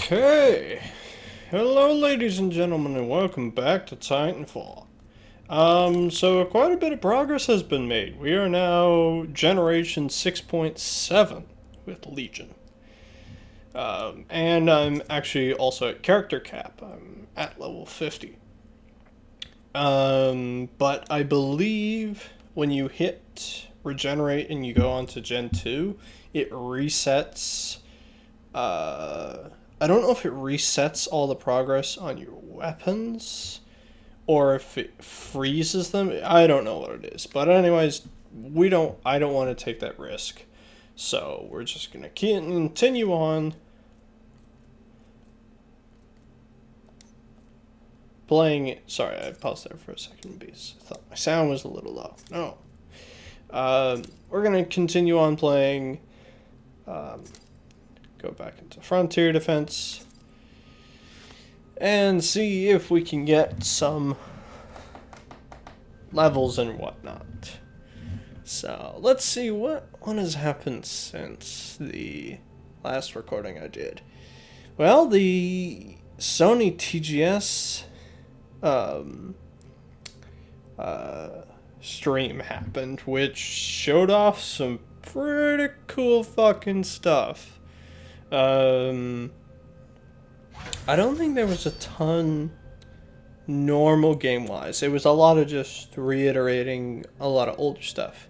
Okay. Hello, ladies and gentlemen, and welcome back to Titanfall. So quite a bit of progress has been made. We are now generation 6.7 with Legion. And I'm actually also at character cap. I'm at level 50. But I believe when you hit regenerate and you go on to Gen 2, it resets, I don't know if it resets all the progress on your weapons or if it freezes them. I don't know what it is. But anyways, I don't want to take that risk. So we're just going to continue on playing it. Sorry, I paused there for a second because I thought my sound was a little low. No. We're going to continue on playing. Go back into Frontier Defense and see if we can get some levels and whatnot. So let's see what has happened since the last recording I did. Well, the Sony TGS stream happened, which showed off some pretty cool fucking stuff. I don't think there was a ton normal game-wise. It was a lot of just reiterating a lot of older stuff.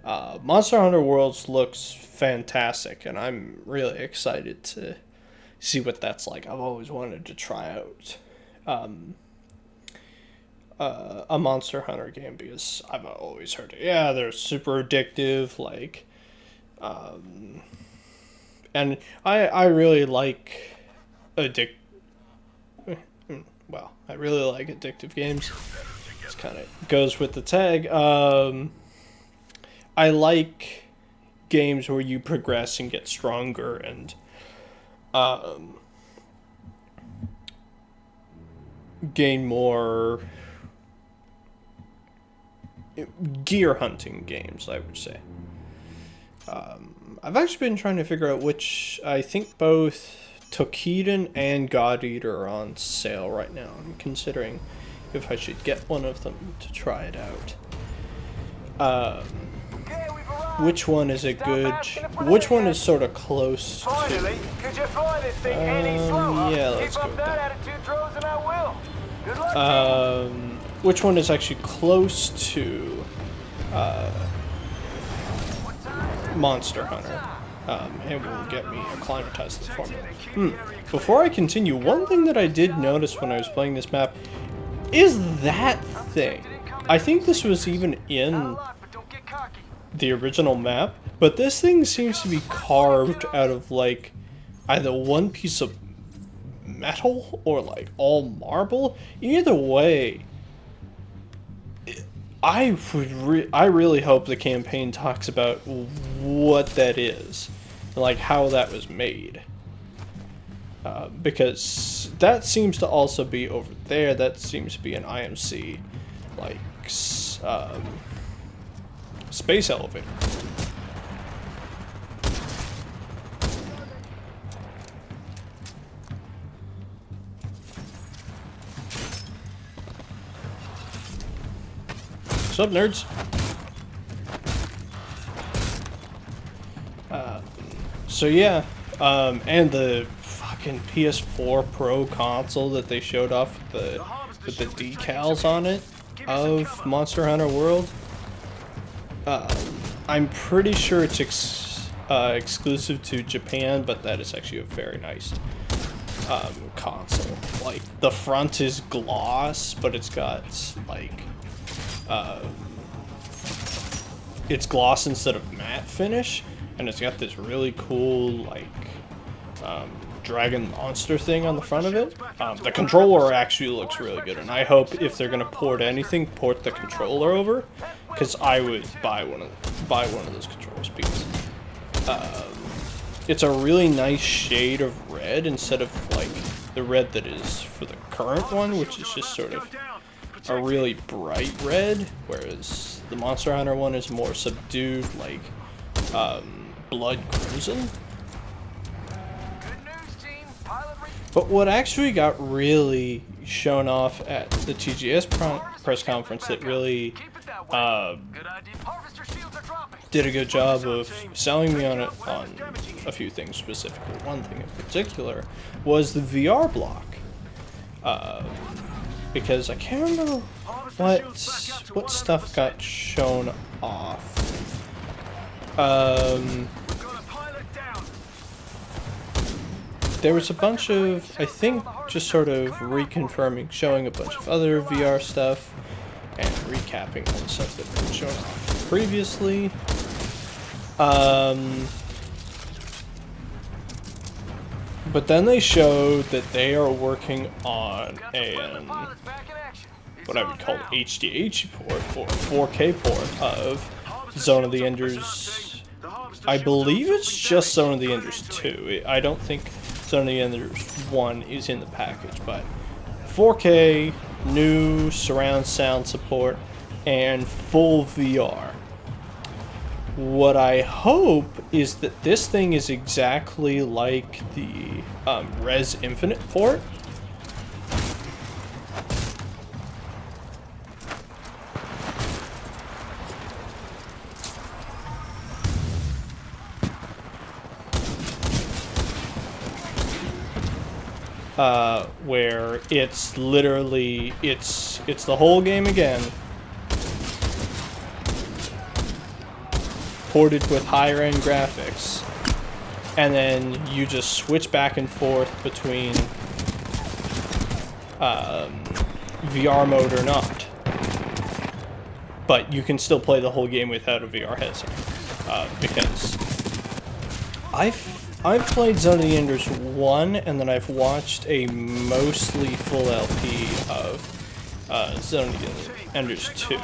Monster Hunter Worlds looks fantastic, and I'm really excited to see what that's like. I've always wanted to try out a Monster Hunter game because I've always heard it. Yeah, they're super addictive, like... And I really like I really like addictive games. This kind of goes with the tag. I like games where you progress and get stronger and gain more gear hunting games, I would say. I've actually been trying to figure out which, I think both Tokiden and God Eater are on sale right now. I'm considering if I should get one of them to try it out. Which one is a good, which one is sort of close to... yeah, let's go with that. Which one is actually close to Monster Hunter, and will get me acclimatized to the formula. Before I continue, one thing that I did notice when I was playing this map is that thing. I think this was even in the original map, but this thing seems to be carved out of like either one piece of metal or like all marble. Either way, I really hope the campaign talks about what that is, like how that was made, because that seems to also be over there. That seems to be an IMC, like space elevator. What's up, nerds? So yeah, and the fucking PS4 Pro console that they showed off with the decals on it of Monster Hunter World. I'm pretty sure it's exclusive to Japan, but that is actually a very nice console. Like, the front is gloss, but it's got like it's gloss instead of matte finish, and it's got this really cool like dragon monster thing on the front of it. The controller actually looks really good, and I hope if they're gonna port anything, port the controller over, because I would buy one of those controllers because it's a really nice shade of red instead of like the red that is for the current one, which is just sort of a really bright red, whereas the Monster Hunter one is more subdued, like blood crimson. Good news, team. Pilot But what actually got really shown off at the TGS press conference that really did a good job of selling me on a few things specifically. One thing in particular was the VR block. Because I can't remember what stuff got shown off. There was a bunch of, I think, just sort of reconfirming, showing a bunch of other VR stuff, and recapping all the stuff that had been shown off previously. But then they showed that they are working on what I would call HDH port, or 4K port of Zone of the Enders. I believe it's just Zone of the Enders 2. I don't think Zone of the Enders 1 is in the package, but 4K, new surround sound support, and full VR. What I hope is that this thing is exactly like the Res Infinite port. Where it's literally, it's the whole game again, ported with higher end graphics, and then you just switch back and forth between VR mode or not. But you can still play the whole game without a VR headset, because I've played Zone of the Enders 1, and then I've watched a mostly full LP of Zone of the Enders 2.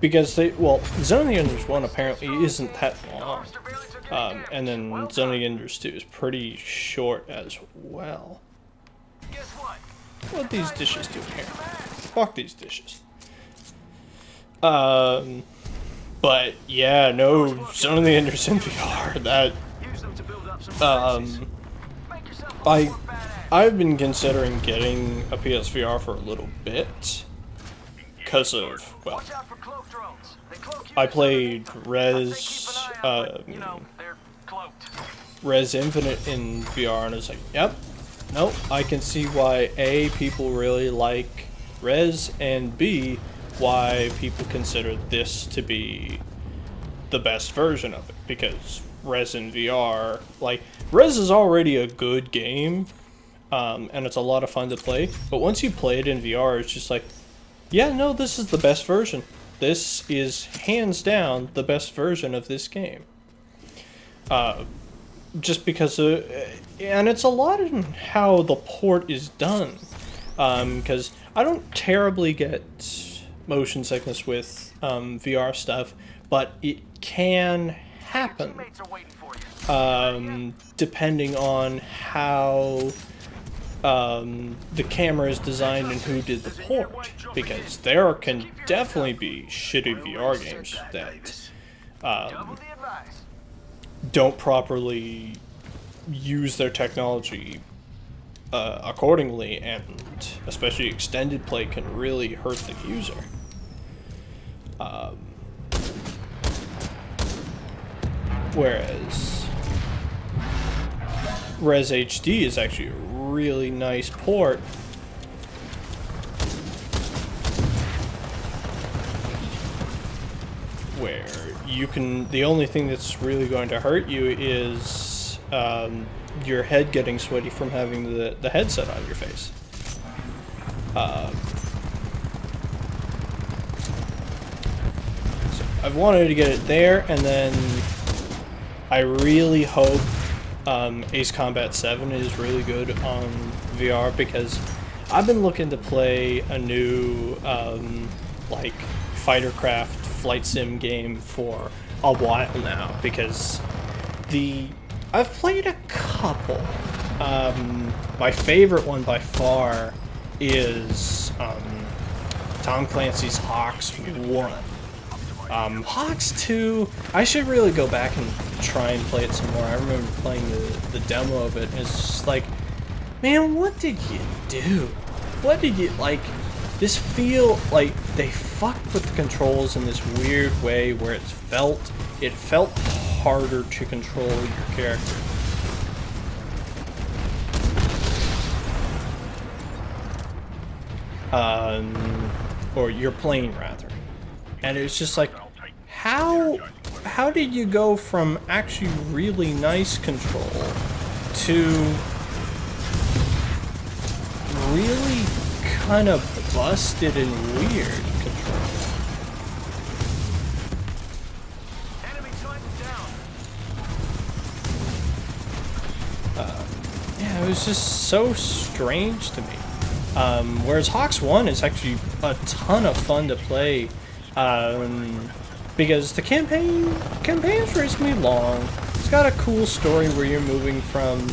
Because Zone of the Enders 1 apparently isn't that long. And then Zone of the Enders 2 is pretty short as well. What these dishes do here? Fuck these dishes. But yeah, no, Zone of the Enders in VR, that, I've been considering getting a PSVR for a little bit, because of, well, I played Res Infinite in VR, and I was like, yep, nope, I can see why A, people really like Res, and B, why people consider this to be the best version of it, because Res in VR, like, Res is already a good game, and it's a lot of fun to play, but once you play it in VR, it's just like, yeah, no, this is the best version. This is, hands down, the best version of this game. Just because of, and it's a lot in how the port is done, because I don't terribly get motion sickness with VR stuff, but it can happen depending on how the camera is designed and who did the port, because there can definitely be shitty VR games that don't properly use their technology accordingly, and especially extended play can really hurt the user. Whereas Res HD is actually a really nice port. Where you can, the only thing that's really going to hurt you is your head getting sweaty from having the headset on your face. So I've wanted to get it there, and then I really hope Ace Combat 7 is really good on VR, because I've been looking to play a new like fightercraft flight sim game for a while now, because I've played a couple. My favorite one by far is Tom Clancy's Hawks 1. Hawks 2, I should really go back and try and play it some more. I remember playing the demo of it, and it's just like, man, what did you do? What did you, like, this feel like they fucked with the controls in this weird way where it felt harder to control your character. Or your plane rather. And it's just like, how did you go from actually really nice control to really kind of busted and weird control? Enemy Titan down. Yeah, it was just so strange to me. Whereas Hawks 1 is actually a ton of fun to play, because the campaign's reasonably long. It's got a cool story where you're moving from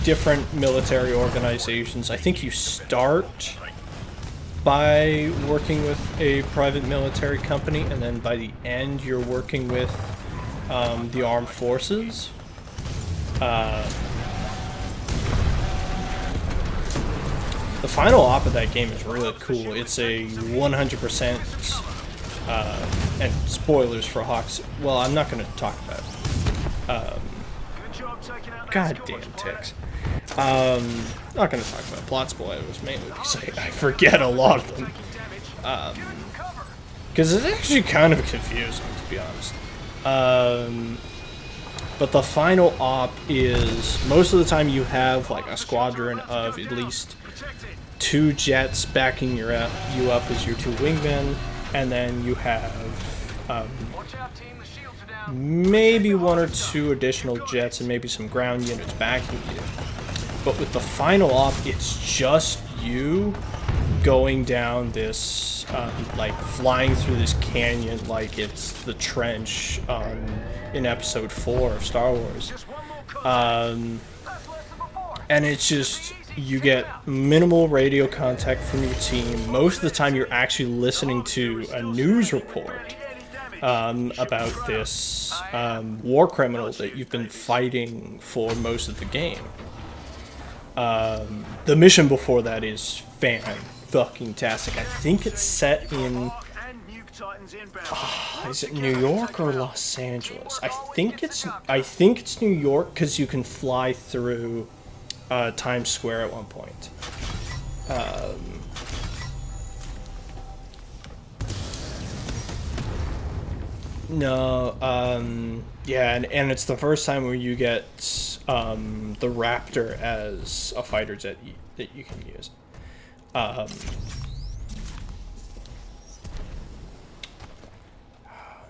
different military organizations. I think you start by working with a private military company, and then by the end you're working with the armed forces. The final op of that game is really cool. It's a 100%, and spoilers for Hawks. Well, I'm not going to talk about it. Goddamn ticks. Not going to talk about plot spoilers, mainly because I forget a lot of them. Because it's actually kind of confusing, to be honest. But the final op is, most of the time you have like a squadron of at least 2 jets backing you up as your 2 wingmen, and then you have maybe 1 or 2 additional jets and maybe some ground units backing you. But with the final op, it's just you going down this, like flying through this canyon like it's the trench in episode 4 of Star Wars. And it's just, you get minimal radio contact from your team. Most of the time you're actually listening to a news report about this war criminal that you've been fighting for most of the game. The mission before that is fan-fucking-tastic. I think it's set in... is it New York or Los Angeles? I think it's New York, because you can fly through Times Square at one point. Yeah, and it's the first time where you get the Raptor as a fighter jet that you can use. I'm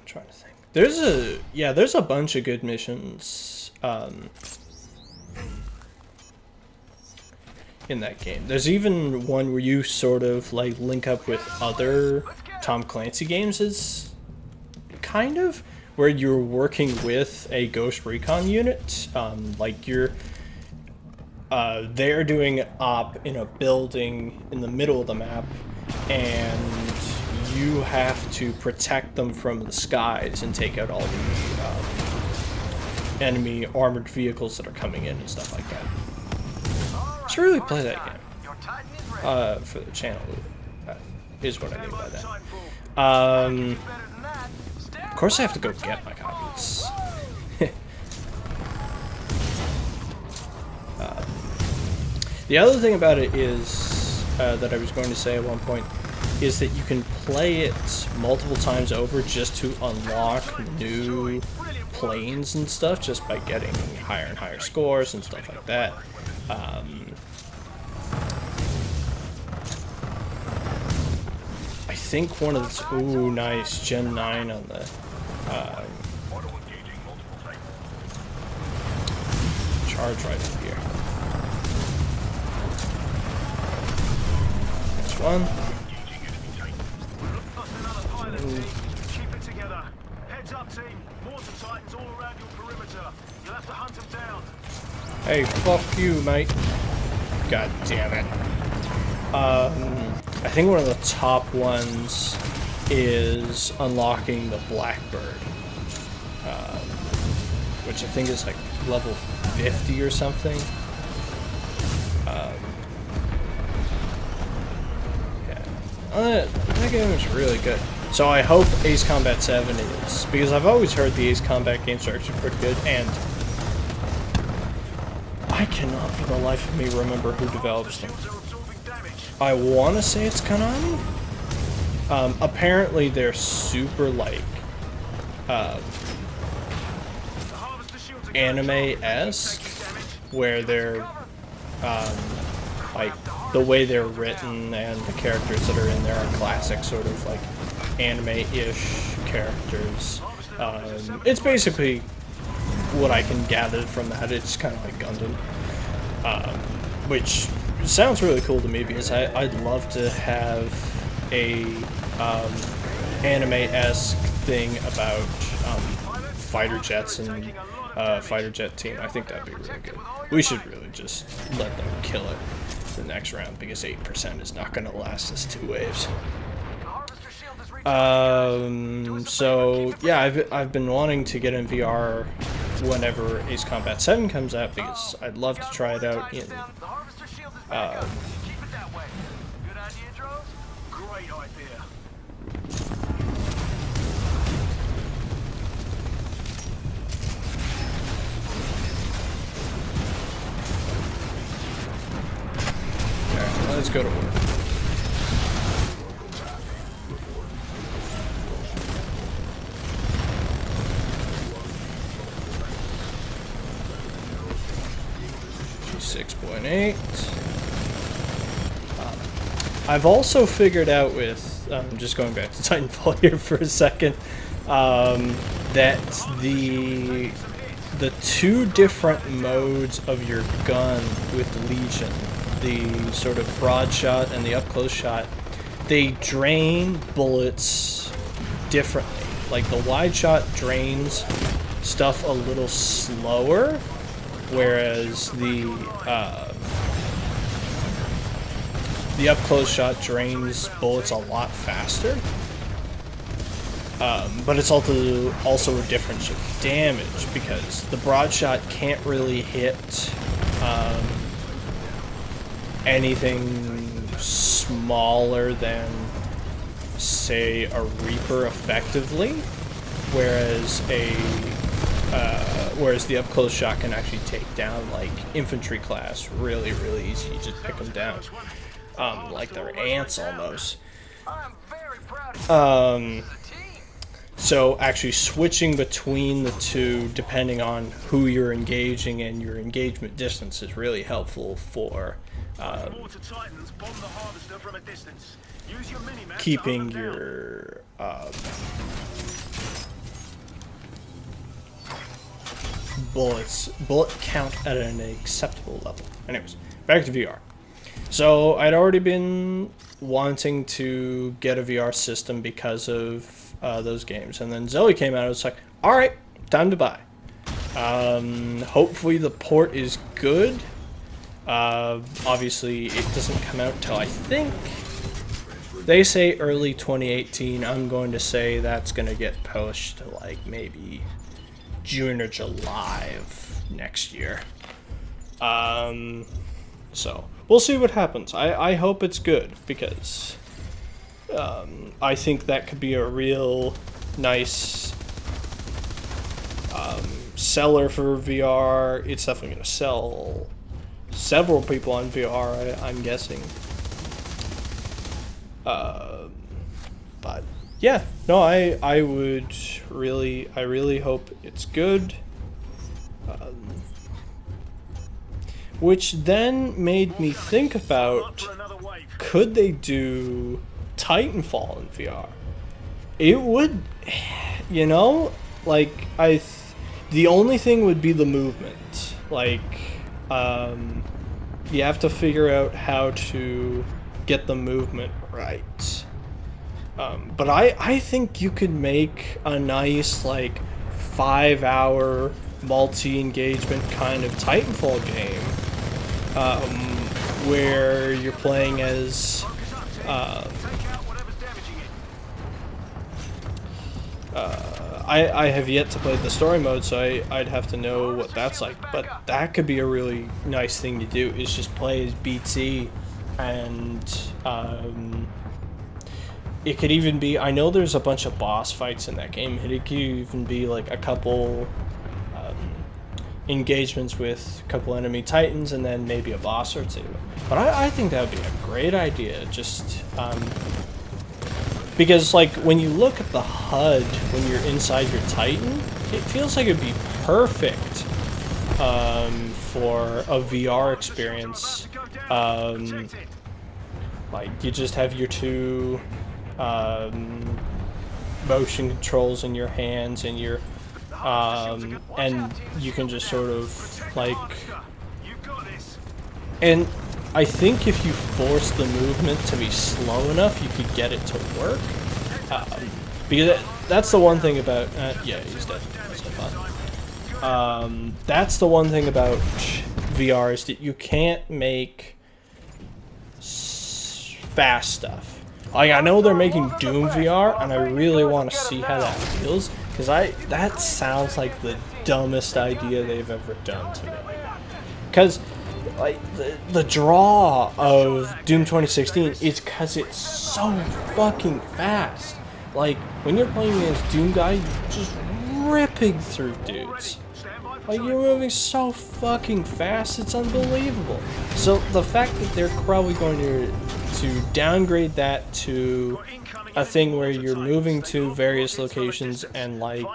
trying to think. There's a bunch of good missions in that game. There's even one where you sort of like link up with other Tom Clancy games, is kind of where you're working with a Ghost Recon unit. Like they're doing an op in a building in the middle of the map, and you have to protect them from the skies and take out all the enemy armored vehicles that are coming in and stuff like that. I should really play that game for the channel. Is what I mean by that. Of course I have to go get my copies. The other thing about it is, that I was going to say at one point, is that you can play it multiple times over just to unlock new planes and stuff, just by getting higher and higher scores and stuff like that. I think one of the... Ooh, nice. Gen 9 on the... charge rifle here. Next one. Keep it together. Heads up, team. Mortar Titans all around your perimeter. You'll have to hunt them down. Hey, fuck you, mate. God damn it. I think one of the top ones is unlocking the Blackbird, which I think is like level 50 or something. That game is really good. So I hope Ace Combat 7 is, because I've always heard the Ace Combat games are actually pretty good, and I cannot for the life of me remember who develops them. I want to say it's Konami. Apparently they're super like anime-esque, where they're like the way they're written and the characters that are in there are classic sort of like anime-ish characters. It's basically what I can gather from that. It's kind of like Gundam, which sounds really cool to me because I'd love to have a anime-esque thing about fighter jets and fighter jet team. I think that'd be really good. We should really just let them kill it the next round because 8% is not going to last us 2 waves. So yeah, I've been wanting to get in VR whenever Ace Combat 7 comes out because I'd love to try it out in let's go to work. G6.8. I've also figured out with, just going back to Titanfall here for a second, that the 2 different modes of your gun with Legion, the sort of broad shot and the up close shot, they drain bullets differently. Like the wide shot drains stuff a little slower, whereas the up close shot drains bullets a lot faster. But it's also a difference of damage because the broad shot can't really hit anything smaller than, say, a Reaper effectively, whereas the up close shot can actually take down like infantry class really easy. You just pick them down like they're ants almost. So actually switching between the 2 depending on who you're engaging and your engagement distance is really helpful for keeping your bullet count at an acceptable level. Anyways, back to VR. So I'd already been wanting to get a VR system because of those games, and then Zoe came out and was like, all right, time to buy. Hopefully the port is good. Obviously it doesn't come out till, I think they say early 2018. I'm going to say that's going to get pushed to like maybe June or July of next year. So we'll see what happens. I hope it's good because I think that could be a real nice seller for VR. It's definitely going to sell several people on VR, I'm guessing. But yeah, no, I really hope it's good. Which then made me think about, could they do Titanfall in VR? It would, you know, like the only thing would be the movement. Like, you have to figure out how to get the movement right. But I think you could make a nice like 5-hour multi-engagement kind of Titanfall game where you're playing as Take out whatever's damaging it. I have yet to play the story mode, so I'd have to know what that's like. But that could be a really nice thing to do, is just play as BT, and it could even be, I know there's a bunch of boss fights in that game. It could even be like a couple engagements with a couple enemy titans and then maybe a boss or two. But I think that would be a great idea, just because like when you look at the HUD when you're inside your Titan, it feels like it'd be perfect for a VR experience. Like you just have your two motion controls in your hands and your and you can just sort of like, and I think if you force the movement to be slow enough, you could get it to work. Because that's the one thing about yeah, he's dead. That's no fun. That's the one thing about VR, is that you can't make fast stuff. Like, I know they're making Doom VR, and I really want to see how that feels, because that sounds like the dumbest idea they've ever done to me. Because like the draw of Doom 2016 is because it's so fucking fast. Like when you're playing as Doom guy, you're just ripping through dudes. Like you're moving so fucking fast, it's unbelievable. So the fact that they're probably going to downgrade that to a thing where you're moving to various locations and like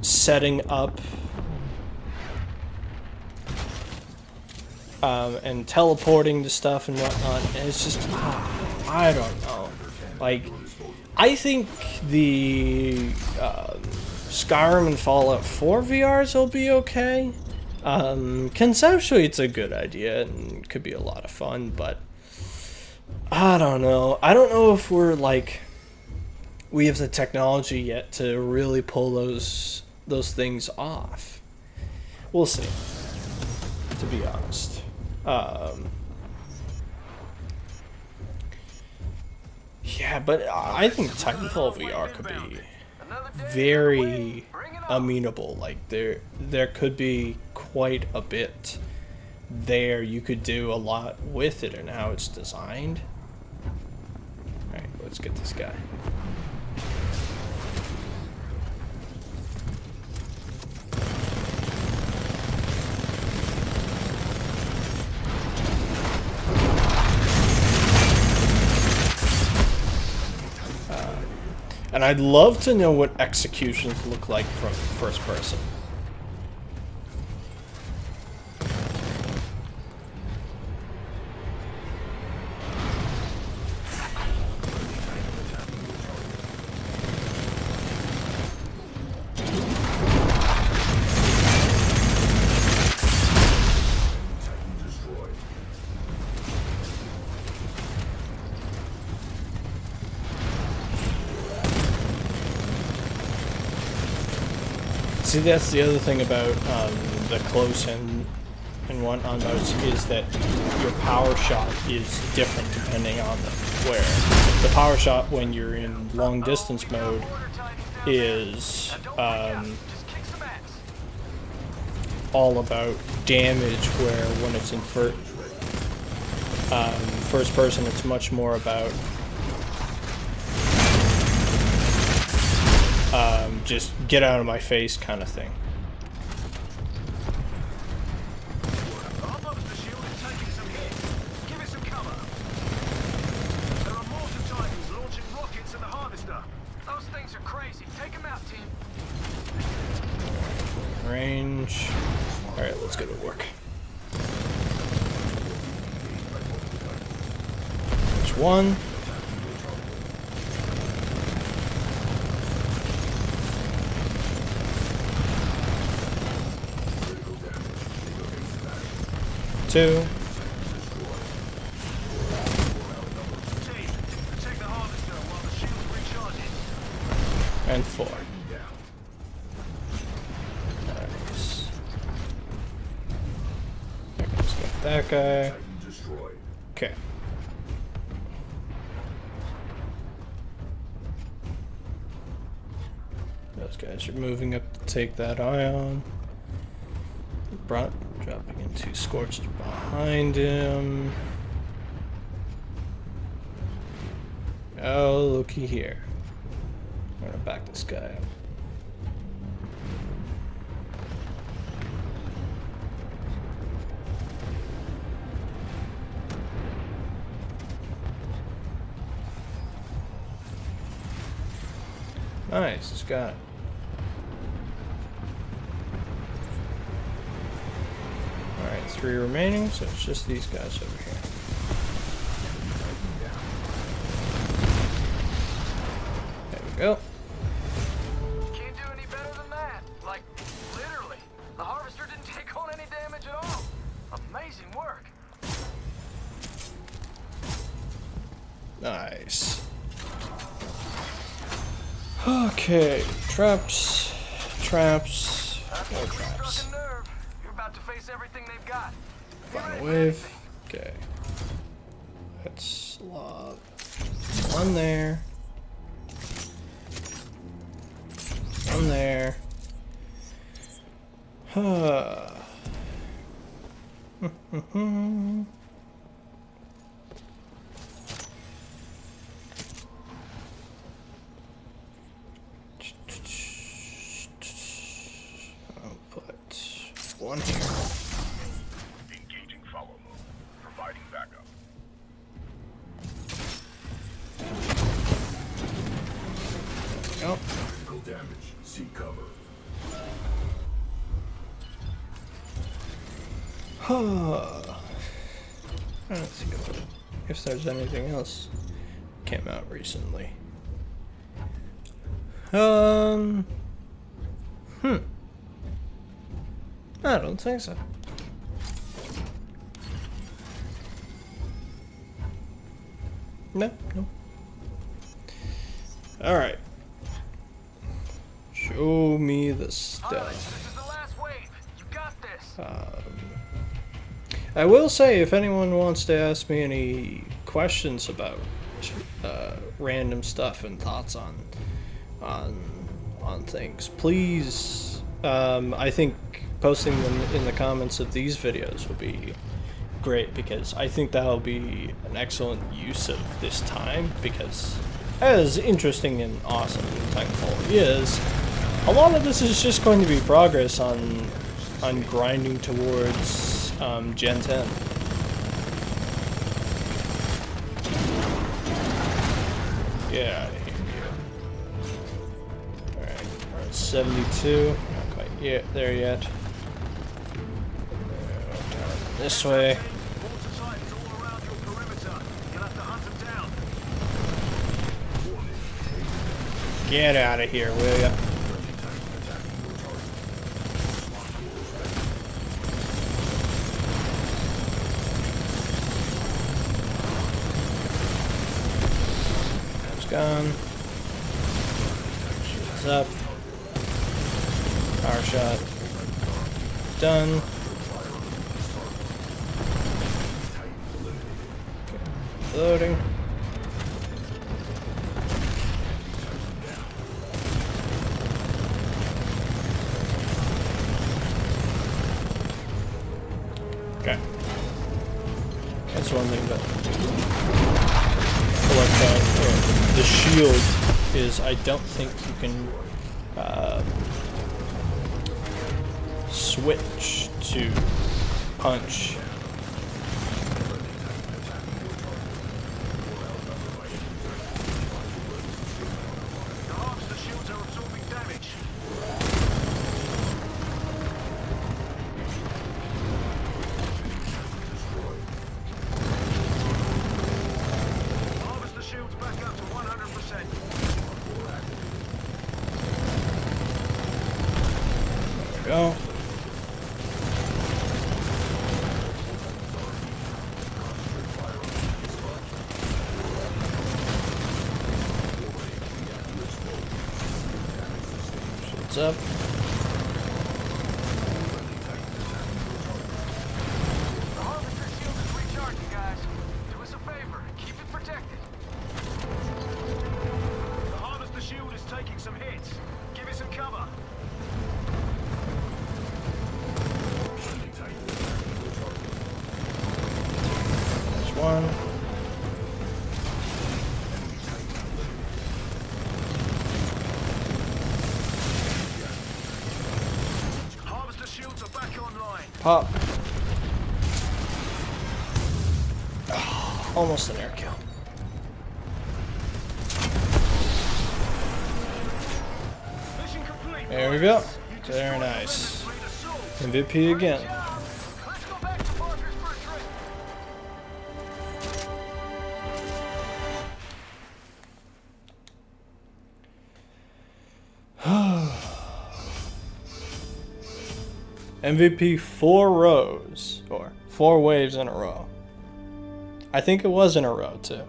setting up and teleporting to stuff and whatnot, and it's just I don't know. Like I think the Skyrim and Fallout 4 VRs will be okay. Conceptually it's a good idea and could be a lot of fun, but I don't know. I don't know if we have the technology yet to really pull those things off. We'll see, to be honest. Yeah, but I think Titanfall VR could be very amenable. Like there could be quite a bit there. You could do a lot with it and how it's designed. Alright, let's get this guy. And I'd love to know what executions look like from first person. See, that's the other thing about the close and whatnot modes, is that your power shot is different depending on where. The power shot when you're in long distance mode is all about damage, where when it's in first person it's much more about just get out of my face kind of thing. Range. Alright, let's go to work. There's one. Two. And four. Nice. that guy. Okay. Those guys are moving up to take that ion. Dropping into Scorched behind him. Oh, looky here. I'm gonna back this guy up. Nice, it's got it. Alright, 3 remaining, so it's just these guys over here. There we go. Can't do any better than that. Like, literally. The harvester didn't take on any damage at all. Amazing work. Nice. Okay, traps, more traps. You're about to face everything they've got. Final wave. Okay. Let's lob one there. One there. I'll put one here. Engaging follow mode. Providing backup. There we go. Critical damage. Seek cover. I don't think if there's anything else came out recently. I don't think so. No. Alright. Show me the stuff. This is the last wave. You got this. I will say, if anyone wants to ask me any questions about random stuff and thoughts on things, please. I think posting them in the comments of these videos would be great, because I think that'll be an excellent use of this time, because as interesting and awesome Titanfall is, a lot of this is just going to be progress on grinding towards Gen 10. Get out of here. Alright, we're at 72. Not quite yet there yet. Down this way. Water Titans all around your perimeter. You'll have to hunt them down. Get out of here, will ya? Gone. Shields up. Power shot. Done. Okay. Loading. Okay. That's one thing that the shield is, I don't think you can switch to punch. The harvester shields are absorbing damage. Harvester shields back up to 100%. There we go. Shields up. The harvester Pop. Almost an air kill. Mission complete. There we go. Very nice. MVP again. Let's go back to Parker's for a trip. MVP 4 rows, or 4 waves in a row. I think it was in a row too.